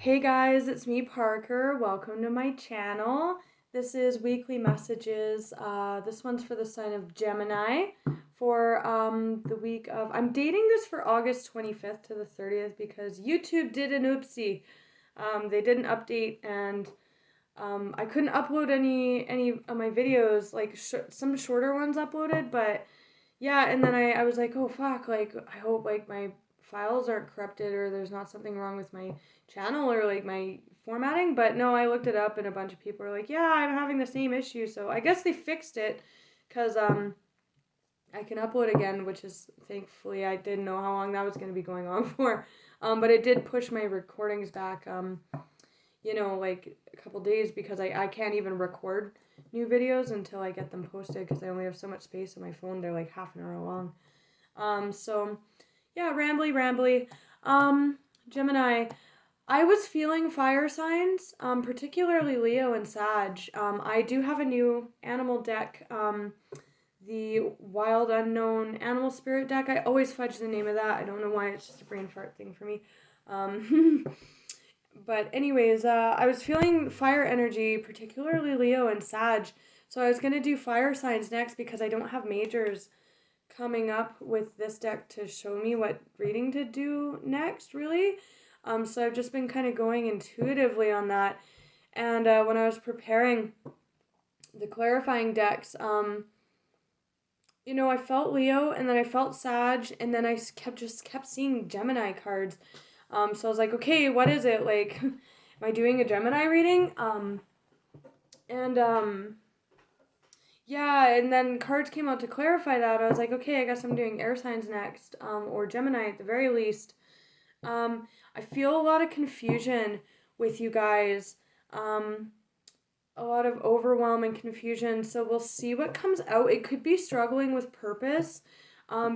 Hey guys, it's me, Parker. Welcome to my channel. This is weekly messages. This one's for the sign of Gemini for the week of. I'm dating this for August 25th to the 30th because YouTube did an oopsie. They did an update and I couldn't upload any of my videos, like some shorter ones uploaded, but yeah, and then I was like, oh fuck, like I hope like my files aren't corrupted or there's not something wrong with my channel or like my formatting. But no, I looked it up and a bunch of people are like, yeah, I'm having the same issue. So I guess they fixed it because I can upload again, which is thankfully I didn't know how long that was going to be going on for. But it did push my recordings back like a couple days because I can't even record new videos until I get them posted because I only have so much space on my phone. They're like half an hour long. So yeah, rambly. Gemini. I was feeling fire signs, particularly Leo and Sag. I do have a new animal deck, the Wild Unknown Animal Spirit deck. I always fudge the name of that. I don't know why, it's just a brain fart thing for me. But anyways, I was feeling fire energy, particularly Leo and Sag. So I was going to do fire signs next because I don't have majors coming up with this deck to show me what reading to do next, really. So I've just been kind of going intuitively on that. And when I was preparing the clarifying decks, I felt Leo and then I felt Sag and then I kept seeing Gemini cards. So I was like, okay, what is it? Like, am I doing a Gemini reading? And yeah, and then cards came out to clarify that. I was like, okay, I guess I'm doing air signs next, or Gemini at the very least. I feel a lot of confusion with you guys. A lot of overwhelm and confusion. So we'll see what comes out. It could be struggling with purpose,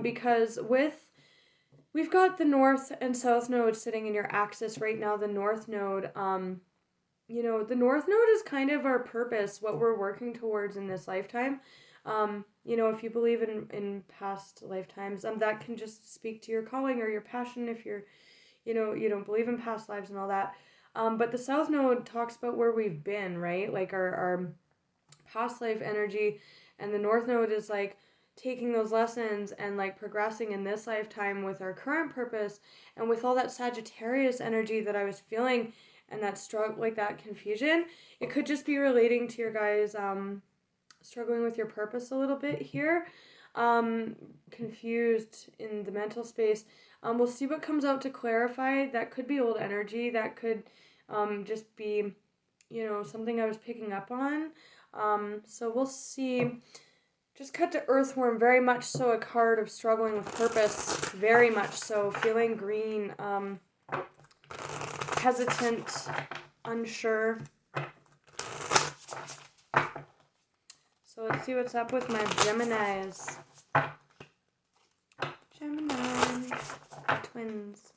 because we've got the north and south node sitting in your axis right now. The north node, the north node is kind of our purpose, what we're working towards in this lifetime. If you believe in past lifetimes, that can just speak to your calling or your passion if you're, you don't believe in past lives and all that. But the south node talks about where we've been, right? Like our past life energy. And the north node is like taking those lessons and like progressing in this lifetime with our current purpose and with all that Sagittarius energy that I was feeling and that like that confusion. It could just be relating to your guys struggling with your purpose a little bit here. Confused in the mental space. We'll see what comes out to clarify. That could be old energy. That could just be, something I was picking up on. So we'll see. Just cut to Earthworm, very much so a card of struggling with purpose. Very much so. Feeling green. Hesitant. Unsure. So let's see what's up with my Geminis. Gemini. Twins.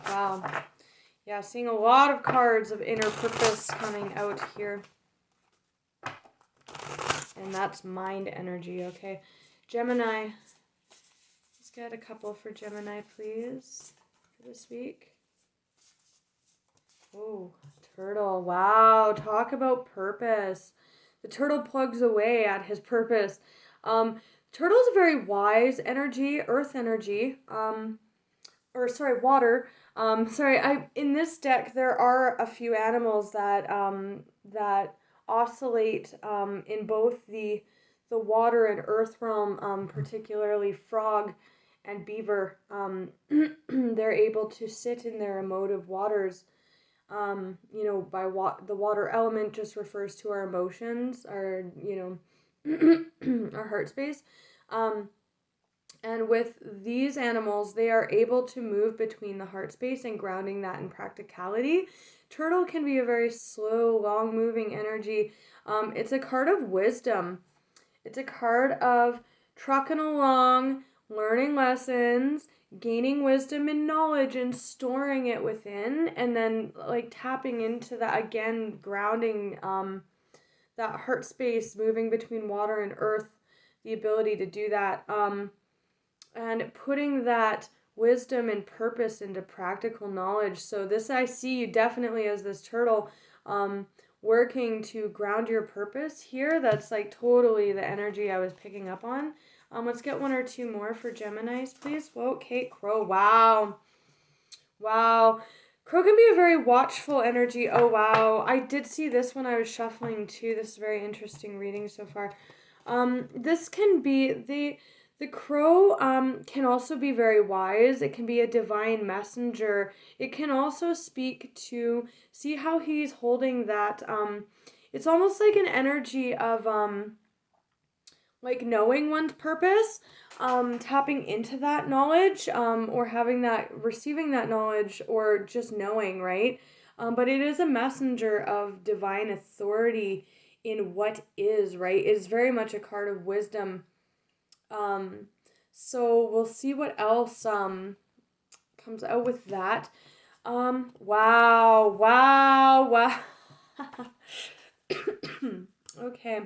Wow. Yeah, seeing a lot of cards of inner purpose coming out here. And that's mind energy, okay? Gemini. Let's get a couple for Gemini, please, for this week. Oh, turtle. Wow, talk about purpose. The turtle plugs away at his purpose. Turtle's a very wise energy, earth energy. Water. In this deck there are a few animals that oscillate in both the water and earth realm, particularly frog and beaver. They're able to sit in their emotive waters. The water element just refers to our emotions, our our heart space. And with these animals, they are able to move between the heart space and grounding that in practicality. Turtle can be a very slow, long-moving energy. It's a card of wisdom. It's a card of trucking along, learning lessons, gaining wisdom and knowledge and storing it within, and then like tapping into that again, grounding that heart space, moving between water and earth, the ability to do that. And putting that wisdom and purpose into practical knowledge. So this, I see you definitely as this turtle, working to ground your purpose here. That's like totally the energy I was picking up on. Let's get one or two more for Geminis, please. Whoa, Kate Crow. Wow. Wow. Crow can be a very watchful energy. Oh, wow. I did see this when I was shuffling too. This is very interesting reading so far. This can be the crow can also be very wise. It can be a divine messenger. It can also speak to, see how he's holding that. It's almost like an energy of like knowing one's purpose, tapping into that knowledge, or having that, receiving that knowledge, or just knowing, right? But it is a messenger of divine authority in what is, right? It is very much a card of wisdom. So we'll see what else comes out with that. Wow, wow, wow. Okay.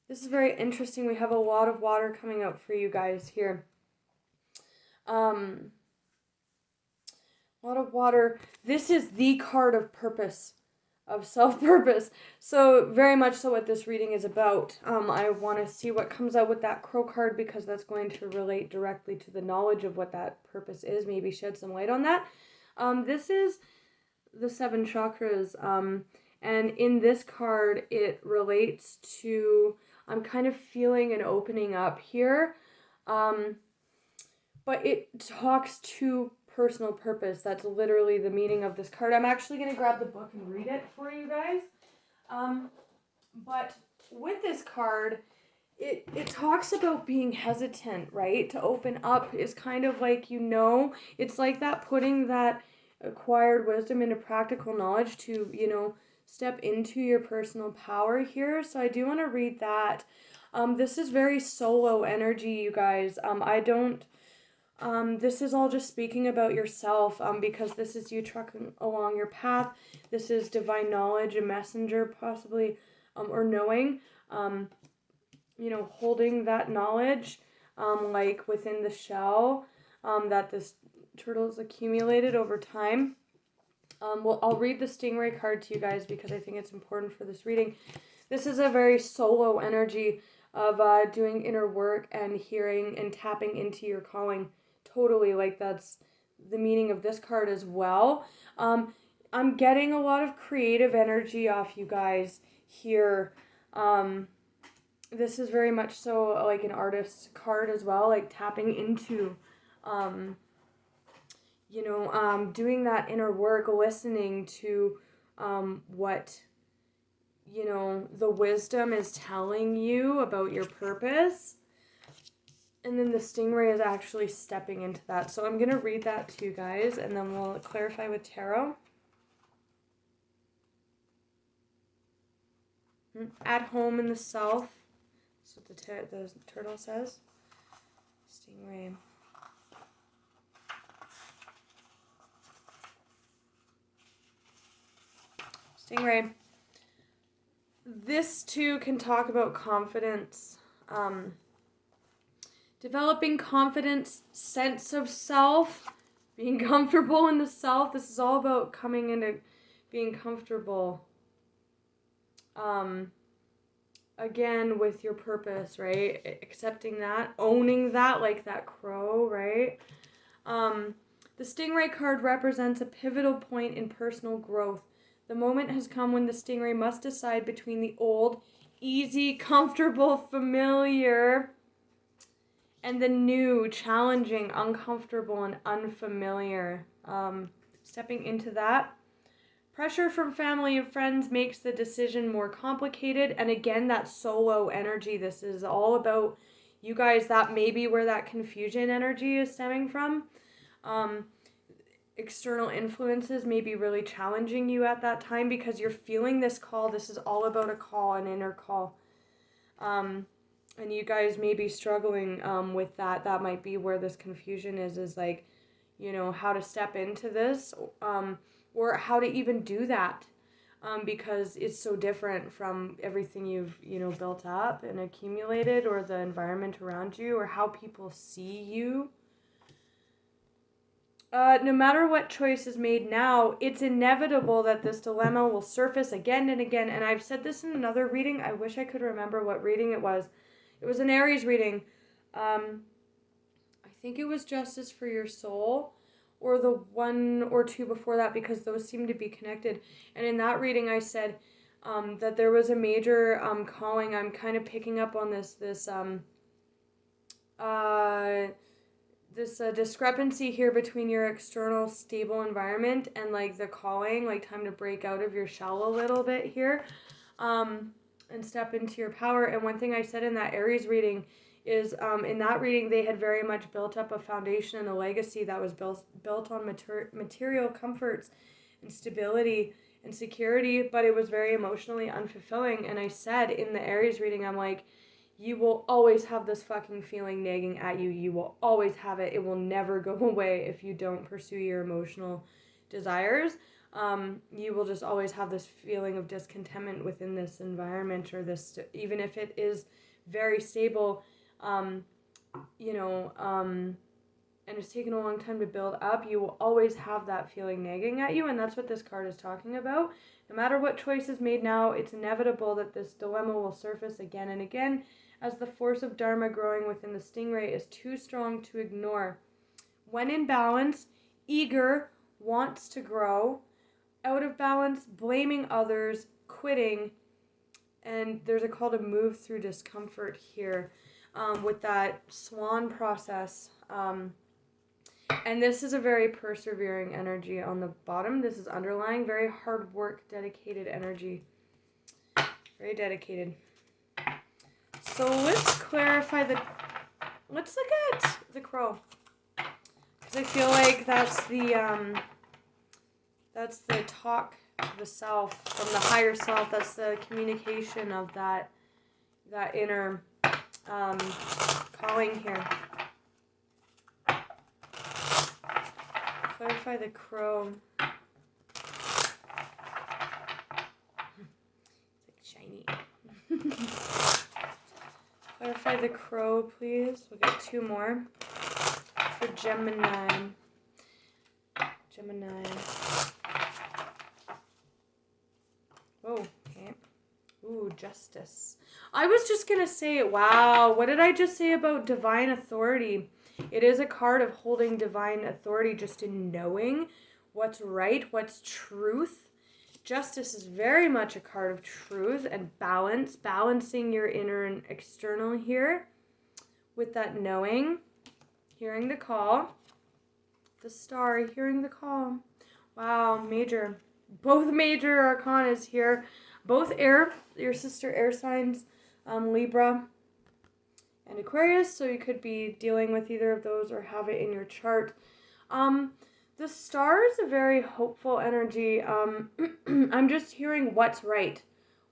This is very interesting. We have a lot of water coming out for you guys here. A lot of water. This is the card of purpose, of self-purpose. So very much so what this reading is about. I want to see what comes out with that crow card because that's going to relate directly to the knowledge of what that purpose is. Maybe shed some light on that. This is the 7 chakras. And in this card, it relates to, I'm kind of feeling an opening up here. But it talks to personal purpose. That's literally the meaning of this card. I'm actually going to grab the book and read it for you guys. But with this card, it talks about being hesitant, right? To open up is kind of like, it's like that putting that acquired wisdom into practical knowledge to, step into your personal power here. So I do want to read that. This is very solo energy, you guys. This is all just speaking about yourself, because this is you trucking along your path. This is divine knowledge, a messenger possibly, or knowing, holding that knowledge, like within the shell, that this turtle's accumulated over time. Well, I'll read the stingray card to you guys because I think it's important for this reading. This is a very solo energy of doing inner work and hearing and tapping into your calling. Totally, like that's the meaning of this card as well. I'm getting a lot of creative energy off you guys here. This is very much so like an artist card as well, like tapping into doing that inner work, listening to what, the wisdom is telling you about your purpose. And then the stingray is actually stepping into that. So I'm going to read that to you guys, and then we'll clarify with tarot. At home in the south. That's what the turtle says. Stingray. Stingray. This too can talk about confidence. Developing confidence, sense of self, being comfortable in the self. This is all about coming into being comfortable. Again, with your purpose, right? Accepting that, owning that, like that crow, right? The stingray card represents a pivotal point in personal growth. The moment has come when the stingray must decide between the old, easy, comfortable, familiar, and the new, challenging, uncomfortable, and unfamiliar. Stepping into that. Pressure from family and friends makes the decision more complicated. And again, that solo energy. This is all about you guys. That may be where that confusion energy is stemming from. External influences may be really challenging you at that time because you're feeling this call. This is all about a call, an inner call. And you guys may be struggling with that. That might be where this confusion is like, how to step into this, or how to even do that. because it's so different from everything you've, built up and accumulated, or the environment around you, or how people see you. No matter what choice is made now, it's inevitable that this dilemma will surface again and again. And I've said this in another reading. I wish I could remember what reading it was. It was an Aries reading. I think it was Justice for Your Soul, or the one or two before that, because those seem to be connected. And in that reading, I said that there was a major calling. I'm kind of picking up on this discrepancy here between your external stable environment and like the calling, like time to break out of your shell a little bit here, and step into your power. And one thing I said in that Aries reading is in that reading they had very much built up a foundation and a legacy that was built on material comforts and stability and security, but it was very emotionally unfulfilling. And I said in the Aries reading, I'm like, you will always have this fucking feeling nagging at you. You will always have it. It will never go away if you don't pursue your emotional desires. You will just always have this feeling of discontentment within this environment, or this, even if it is very stable, and it's taken a long time to build up, you will always have that feeling nagging at you. And that's what this card is talking about. No matter what choice is made now, it's inevitable that this dilemma will surface again and again, as the force of Dharma growing within the stingray is too strong to ignore. When in balance, eager, wants to grow. Out of balance, blaming others, quitting. And there's a call to move through discomfort here with that swan process. And this is a very persevering energy on the bottom. This is underlying, very hard work, dedicated energy. Very dedicated. So let's clarify let's look at the crow. Because I feel like that's the talk to the self, from the higher self. That's the communication of that inner calling here. Clarify the crow. It's like shiny. Clarify the crow, please. We'll get two more for Gemini. Oh, okay. Ooh, justice. I was just going to say, wow, what did I just say about divine authority? It is a card of holding divine authority, just in knowing what's right, what's truth. Justice is very much a card of truth and balance, balancing your inner and external here with that knowing, hearing the call. The star, hearing the call. Wow, major. Both major arcanas here. Both air, your sister air signs, Libra and Aquarius, so you could be dealing with either of those or have it in your chart. The star is a very hopeful energy. I'm just hearing what's right.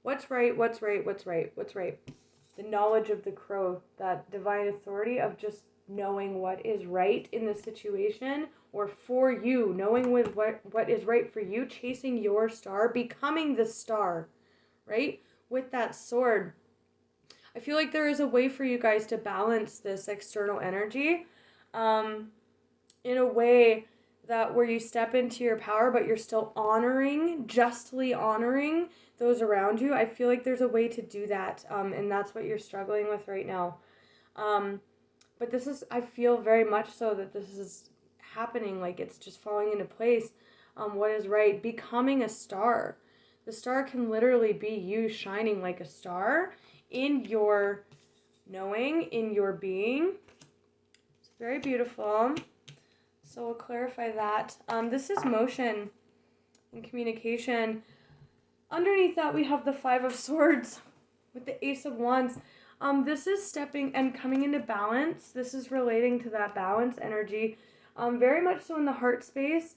What's right. The knowledge of the crow, that divine authority of just knowing what is right in the situation or for you, knowing with what is right for you, chasing your star, becoming the star, right? With that sword. I feel like there is a way for you guys to balance this external energy in a way that where you step into your power, but you're still justly honoring those around you. I feel like there's a way to do that, and that's what you're struggling with right now. But this is, I feel very much so that this is happening, like it's just falling into place. What is right? Becoming a star. The star can literally be you shining like a star in your knowing, in your being. It's very beautiful. So we'll clarify that. This is motion and communication. Underneath that, we have the Five of Swords with the Ace of Wands. This is stepping and coming into balance. This is relating to that balance energy. Very much so in the heart space.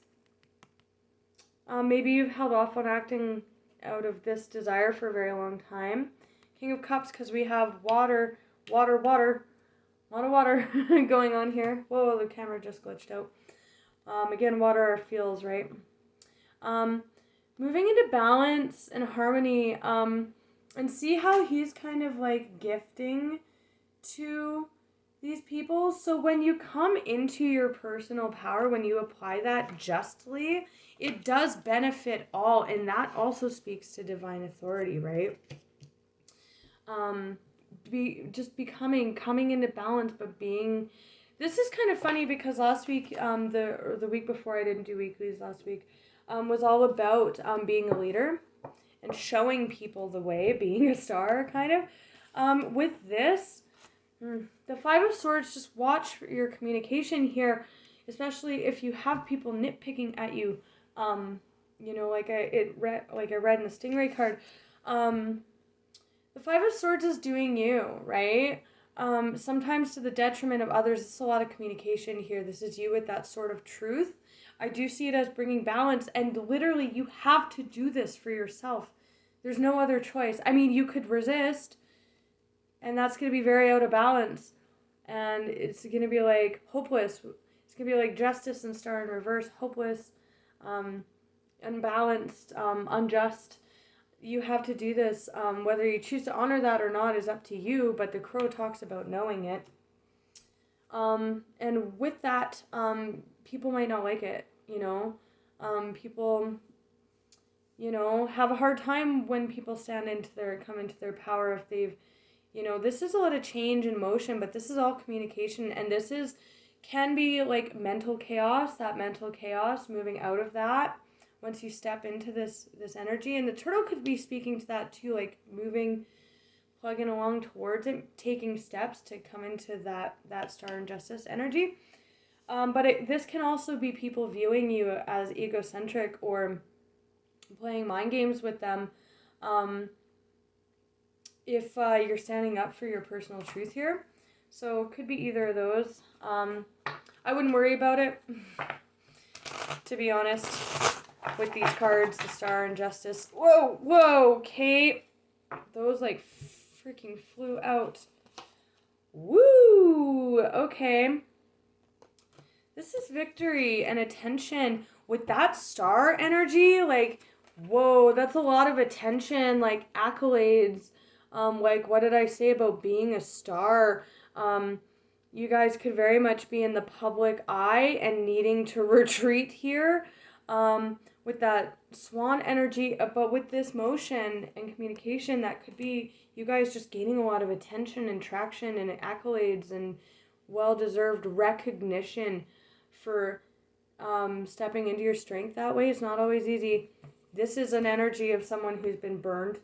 Maybe you've held off on acting out of this desire for a very long time. King of Cups, because we have water. A lot of water going on here. Whoa, the camera just glitched out. Again, water feels right. moving into balance and harmony, and see how he's kind of like gifting to these people. So when you come into your personal power, when you apply that justly, it does benefit all, and that also speaks to divine authority, right? Coming into balance, but being. This is kind of funny because last week, the week before, I didn't do weeklies last week, was all about being a leader and showing people the way, being a star, kind of. With this, the Five of Swords, just watch your communication here, especially if you have people nitpicking at you. Like I read in the Stingray card. The Five of Swords is doing you, right? Sometimes to the detriment of others. It's a lot of communication here. This is you with that sort of truth. I do see it as bringing balance, and literally you have to do this for yourself. There's no other choice. I mean, you could resist, and that's going to be very out of balance, and it's going to be like hopeless. It's going to be like Justice and Star in reverse, hopeless, unbalanced, unjust. You have to do this. Whether you choose to honor that or not is up to you, but the Crow talks about knowing it. And with that, people might not like it, people, have a hard time when people come into their power if they've, this is a lot of change in motion, but this is all communication, and can be like mental chaos, moving out of that. Once you step into this energy, and the turtle could be speaking to that too, like plugging along towards it, taking steps to come into that Star and Justice energy. But this can also be people viewing you as egocentric or playing mind games with them. If you're standing up for your personal truth here. So it could be either of those. I wouldn't worry about it, to be honest. With these cards, the Star and Justice. Whoa, Kate. Those like freaking flew out. Woo! Okay. This is victory and attention. With that Star energy, like, whoa, that's a lot of attention, like accolades. Like, what did I say about being a star? You guys could very much be in the public eye and needing to retreat here. With that swan energy, but with this motion and communication, that could be you guys just gaining a lot of attention and traction and accolades and well-deserved recognition for stepping into your strength that way. It's not always easy. This is an energy of someone who's been burned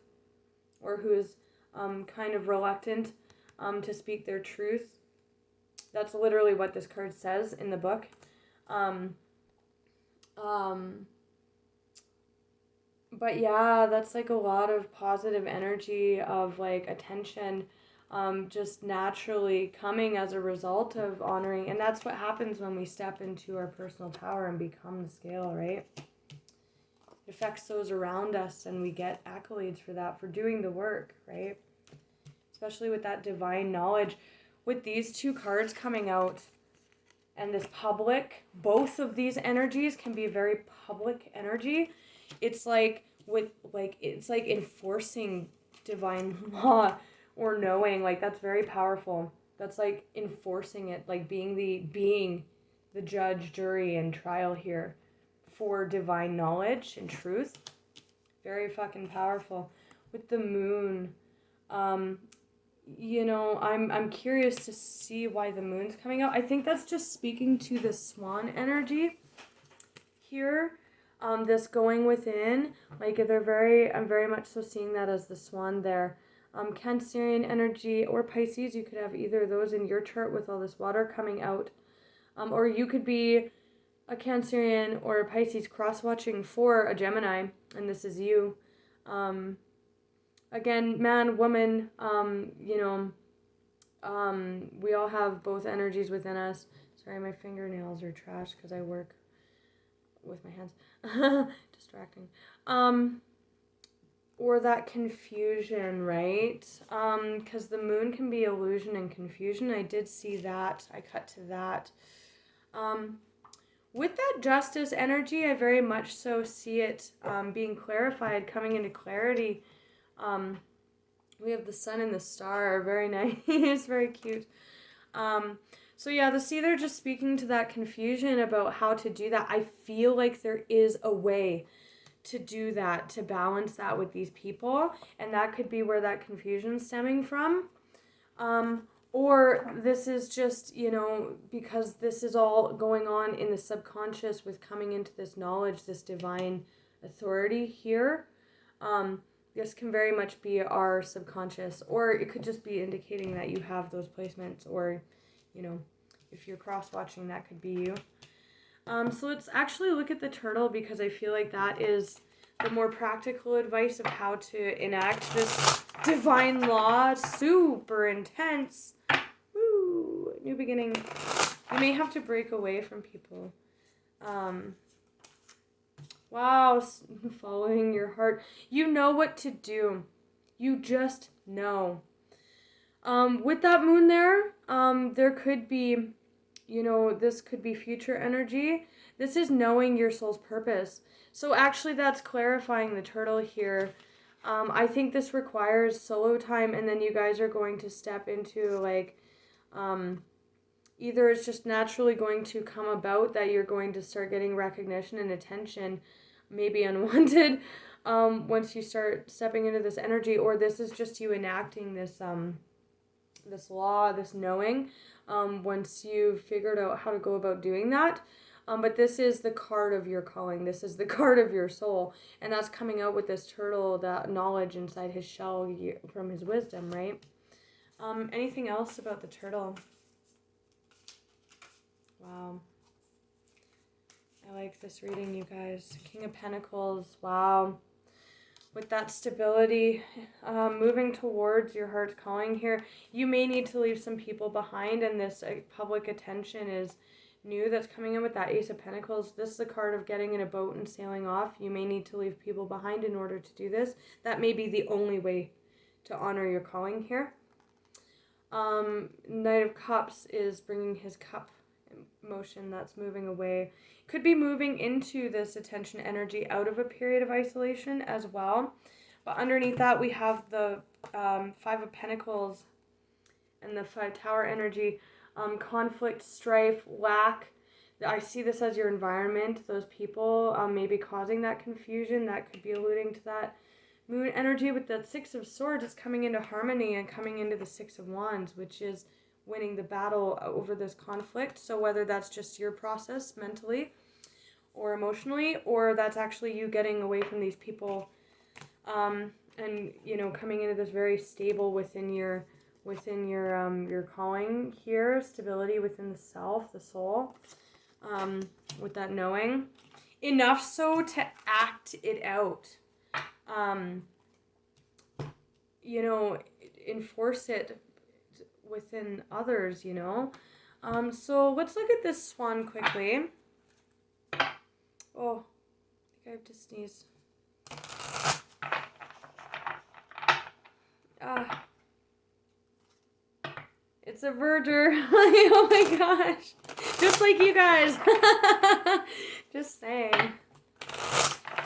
or who's kind of reluctant to speak their truth. That's literally what this card says in the book. But yeah, that's like a lot of positive energy of like attention, just naturally coming as a result of honoring. And that's what happens when we step into our personal power and become the scale, right? It affects those around us, and we get accolades for that, for doing the work, right? Especially with that divine knowledge. With these two cards coming out and this public, both of these energies can be a very public energy. It's like it's like enforcing divine law or knowing, like that's very powerful. That's like enforcing it, like being the judge, jury, and trial here for divine knowledge and truth. Very fucking powerful. With the moon, I'm curious to see why the moon's coming out. I think that's just speaking to the swan energy here. This going within, like I'm very much so seeing that as the swan there. Cancerian energy or Pisces, you could have either of those in your chart with all this water coming out. Or you could be a Cancerian or a Pisces cross-watching for a Gemini, and this is you. Again, man, woman, we all have both energies within us. Sorry, my fingernails are trash because I work with my hands. Distracting. Or that confusion, right? Because the moon can be illusion and confusion. I did see that. I cut to that. With that justice energy, I very much so see it being clarified, coming into clarity. We have the sun and the star. Very nice. Very cute. So yeah, the see, they're just speaking to that confusion about how to do that. I feel like there is a way to do that, to balance that with these people. And that could be where that confusion's stemming from. Or this is just, you know, because this is all going on in the subconscious with coming into this knowledge, this divine authority here. This can very much be our subconscious, or it could just be indicating that you have those placements, or, you know, if you're cross-watching, that could be you. So let's actually look at the turtle, because I feel like that is the more practical advice of how to enact this divine law. Super intense. Woo! New beginning. You may have to break away from people. Wow, following your heart. You know what to do. You just know. With that moon there, there could be, you know, this could be future energy. This is knowing your soul's purpose. So actually that's clarifying the turtle here. I think this requires solo time, and then you guys are going to step into like, either it's just naturally going to come about that you're going to start getting recognition and attention, maybe unwanted, once you start stepping into this energy, or this is just you enacting this, this law, this knowing, once you've figured out how to go about doing that. But this is the card of your calling. This is the card of your soul. And that's coming out with this turtle, that knowledge inside his shell from his wisdom, right? Anything else about the turtle? Wow. I like this reading, you guys. King of Pentacles. Wow. With that stability, moving towards your heart's calling here, you may need to leave some people behind, and this public attention is new that's coming in with that Ace of Pentacles. This is a card of getting in a boat and sailing off. You may need to leave people behind in order to do this. That may be the only way to honor your calling here. Knight of Cups is bringing his cup motion that's moving away. Could be moving into this attention energy out of a period of isolation as well. But underneath that, we have the Five of Pentacles and the Five Tower energy. Conflict, strife, lack. I see this as your environment. Those people may be causing that confusion. That could be alluding to that moon energy. With that Six of Swords, it's coming into harmony and coming into the Six of Wands, which is winning the battle over this conflict. So whether that's just your process mentally or emotionally, or that's actually you getting away from these people, and, you know, coming into this very stable within your calling here, stability within the self, the soul, with that knowing, enough so to act it out, you know, enforce it within others, you know. So let's look at this swan quickly. Oh, I think I have to sneeze. It's a verger. Oh my gosh. Just like you guys. Just saying.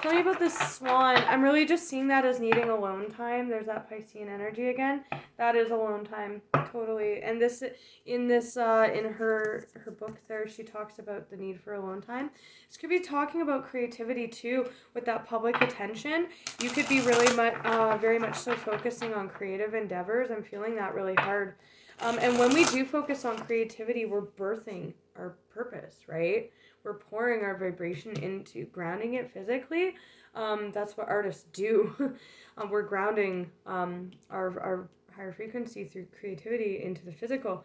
Tell me about this swan. I'm really just seeing that as needing alone time. There's that Piscean energy again. That is alone time. Totally. And this, in her book there, she talks about the need for alone time. This could be talking about creativity too, with that public attention. You could be really very much so focusing on creative endeavors. I'm feeling that really hard. And when we do focus on creativity, we're birthing our purpose, right? We're pouring our vibration into grounding it physically. That's what artists do. We're grounding our higher frequency through creativity into the physical.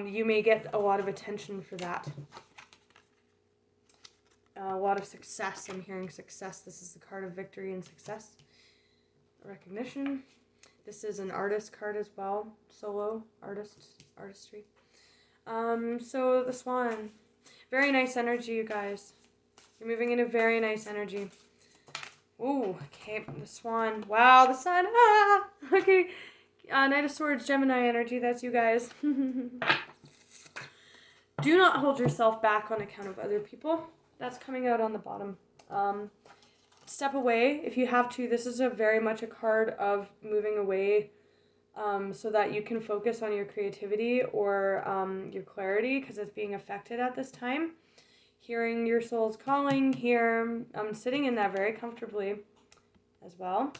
You may get a lot of attention for that. A lot of success. I'm hearing success. This is the card of victory and success. Recognition. This is an artist card as well. Solo artistry. So the swan. Very nice energy, you guys. You're moving into very nice energy. Ooh, okay, the swan. Wow, the sun. Ah! Okay. Knight of Swords, Gemini energy. That's you guys. Do not hold yourself back on account of other people. That's coming out on the bottom. Step away if you have to. This is very much a card of moving away so that you can focus on your creativity or your clarity, because it's being affected at this time. Hearing your soul's calling here. Sitting in that very comfortably as well.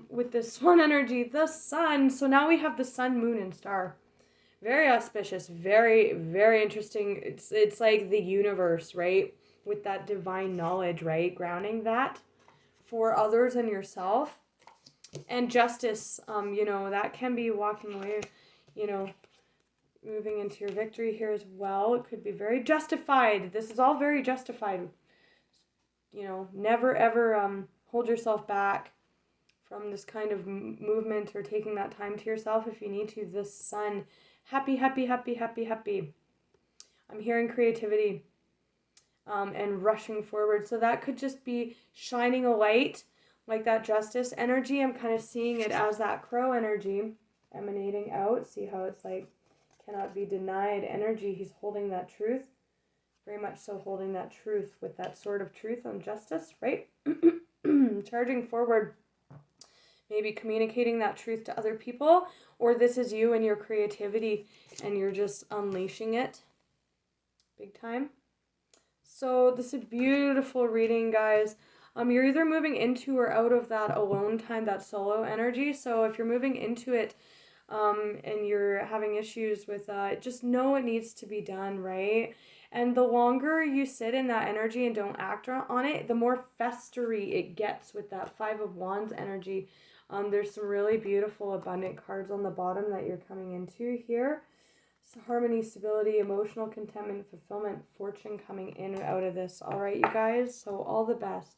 With this one energy, the sun. So now we have the sun, moon, and star. Very auspicious, very, very interesting. It's like the universe, right? With that divine knowledge, right? Grounding that for others and yourself. And justice, that can be walking away, moving into your victory here as well. It could be very justified. This is all very justified. Never ever hold yourself back from this kind of movement or taking that time to yourself if you need to. The sun. Happy, happy, happy, happy, happy. I'm hearing creativity and rushing forward. So that could just be shining a light, like that justice energy. I'm kind of seeing it as that crow energy emanating out. See how it's like cannot be denied energy. He's holding that truth. Very much so holding that truth with that sword of truth on justice, right? Charging forward. Maybe communicating that truth to other people, or this is you and your creativity and you're just unleashing it big time. So this is a beautiful reading, guys. You're either moving into or out of that alone time, that solo energy. So if you're moving into it and you're having issues with just know it needs to be done, right? And the longer you sit in that energy and don't act on it, the more festery it gets with that Five of Wands energy. There's some really beautiful, abundant cards on the bottom that you're coming into here. So harmony, stability, emotional contentment, fulfillment, fortune coming in and out of this. All right, you guys. So all the best.